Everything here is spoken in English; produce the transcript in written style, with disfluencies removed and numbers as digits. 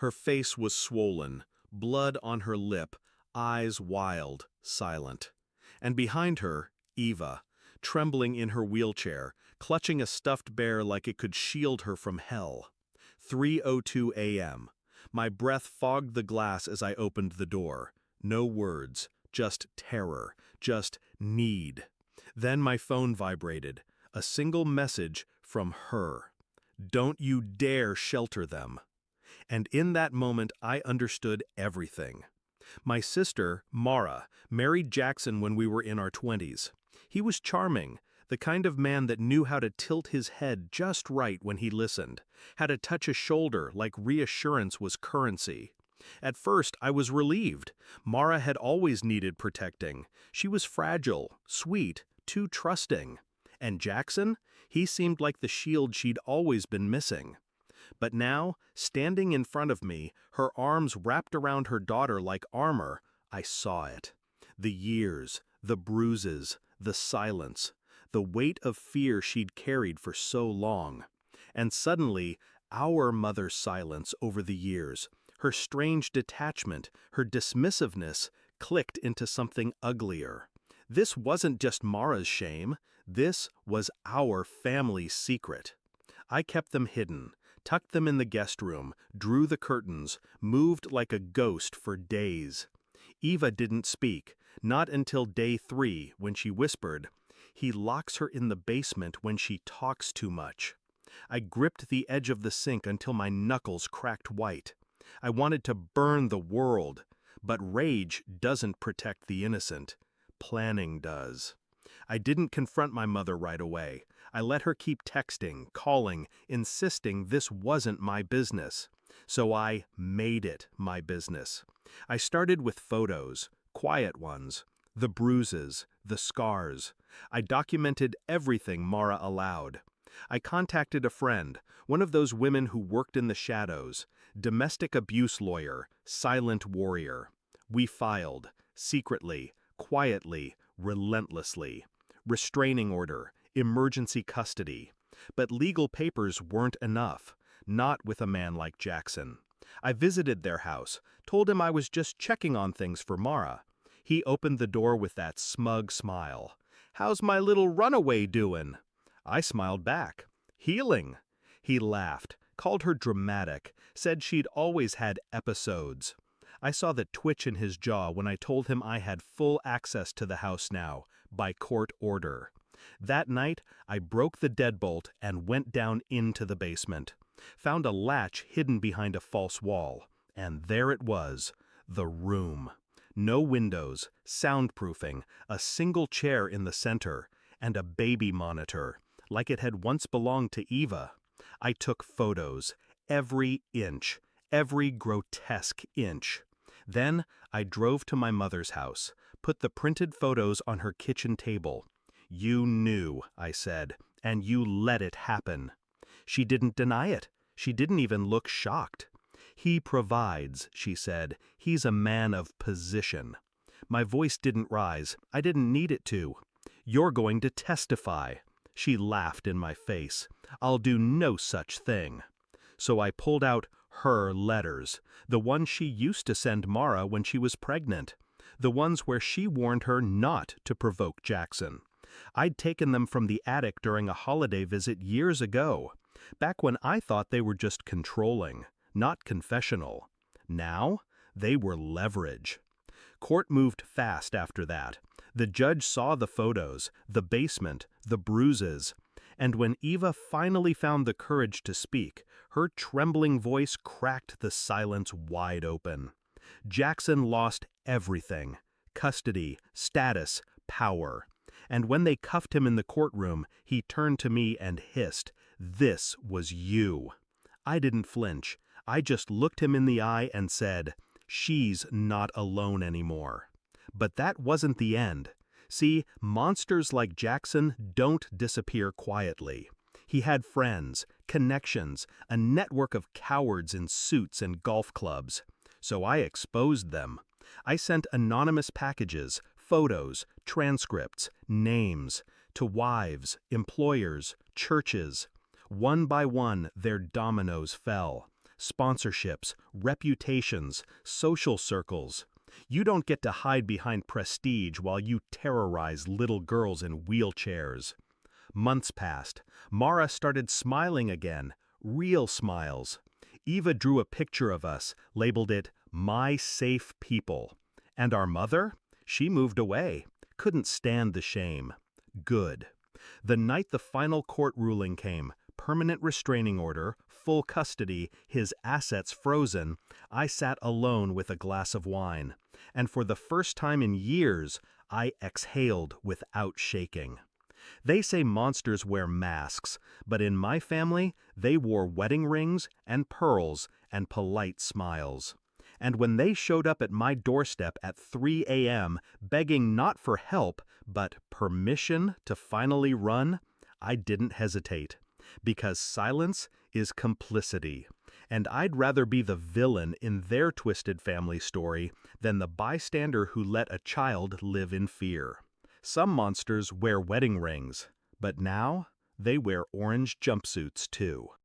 Her face was swollen, blood on her lip, eyes wild, silent. And behind her, Eva, trembling in her wheelchair, clutching a stuffed bear like it could shield her from hell. 3:02 a.m. My breath fogged the glass as I opened the door. No words, just terror, just need. Then my phone vibrated. A single message from her. "Don't you dare shelter them." And in that moment, I understood everything. My sister, Mara, married Jackson when we were in our 20s. He was charming, the kind of man that knew how to tilt his head just right when he listened, how to touch a shoulder like reassurance was currency. At first, I was relieved. Mara had always needed protecting. She was fragile, sweet, too trusting. And Jackson? He seemed like the shield she'd always been missing. But now, standing in front of me, her arms wrapped around her daughter like armor, I saw it. The years, the bruises, the silence, the weight of fear she'd carried for so long. And suddenly, our mother's silence over the years, her strange detachment, her dismissiveness, clicked into something uglier. This wasn't just Mara's shame, this was our family's secret. I kept them hidden, tucked them in the guest room, drew the curtains, moved like a ghost for days. Eva didn't speak, not until day 3 when she whispered, "He locks her in the basement when she talks too much." I gripped the edge of the sink until my knuckles cracked white. I wanted to burn the world, but rage doesn't protect the innocent. Planning does. I didn't confront my mother right away. I let her keep texting, calling, insisting this wasn't my business. So I made it my business. I started with photos, quiet ones, the bruises, the scars. I documented everything Mara allowed. I contacted a friend, one of those women who worked in the shadows, domestic abuse lawyer, silent warrior. We filed, secretly, quietly, relentlessly. Restraining order, emergency custody. But legal papers weren't enough, not with a man like Jackson. I visited their house, told him I was just checking on things for Mara. He opened the door with that smug smile. "How's my little runaway doing?" I smiled back. "Healing." He laughed, called her dramatic, said she'd always had episodes. I saw the twitch in his jaw when I told him I had full access to the house now, by court order. That night, I broke the deadbolt and went down into the basement. Found a latch hidden behind a false wall, and there it was, the room. No windows, soundproofing, a single chair in the center, and a baby monitor, like it had once belonged to Eva. I took photos, every inch, every grotesque inch. Then I drove to my mother's house, put the printed photos on her kitchen table. "You knew," I said, "and you let it happen." She didn't deny it. She didn't even look shocked. "He provides," she said. "He's a man of position." My voice didn't rise. I didn't need it to. "You're going to testify." She laughed in my face. "I'll do no such thing." So I pulled out her letters, the ones she used to send Mara when she was pregnant, the ones where she warned her not to provoke Jackson. I'd taken them from the attic during a holiday visit years ago, back when I thought they were just controlling, not confessional. Now, they were leverage. Court moved fast after that. The judge saw the photos, the basement, the bruises. And when Eva finally found the courage to speak, her trembling voice cracked the silence wide open. Jackson lost everything: custody, status, power. And when they cuffed him in the courtroom, he turned to me and hissed, "This was you." I didn't flinch. I just looked him in the eye and said, "She's not alone anymore." But that wasn't the end. See, monsters like Jackson don't disappear quietly. He had friends, connections, a network of cowards in suits and golf clubs. So I exposed them. I sent anonymous packages, photos, transcripts, names, to wives, employers, churches. One by one, their dominoes fell. sponsorships, reputations, social circles. You don't get to hide behind prestige while you terrorize little girls in wheelchairs. Months passed. Mara started smiling again, real smiles. Eva drew a picture of us, labeled it, "My Safe People." And our mother? She moved away. Couldn't stand the shame. Good. The night the final court ruling came, permanent restraining order, full custody, his assets frozen, I sat alone with a glass of wine. And for the first time in years, I exhaled without shaking. They say monsters wear masks, but in my family, they wore wedding rings and pearls and polite smiles. And when they showed up at my doorstep at 3 a.m., begging not for help, but permission to finally run, I didn't hesitate. Because silence is complicity. And I'd rather be the villain in their twisted family story than the bystander who let a child live in fear. Some monsters wear wedding rings, but now they wear orange jumpsuits too.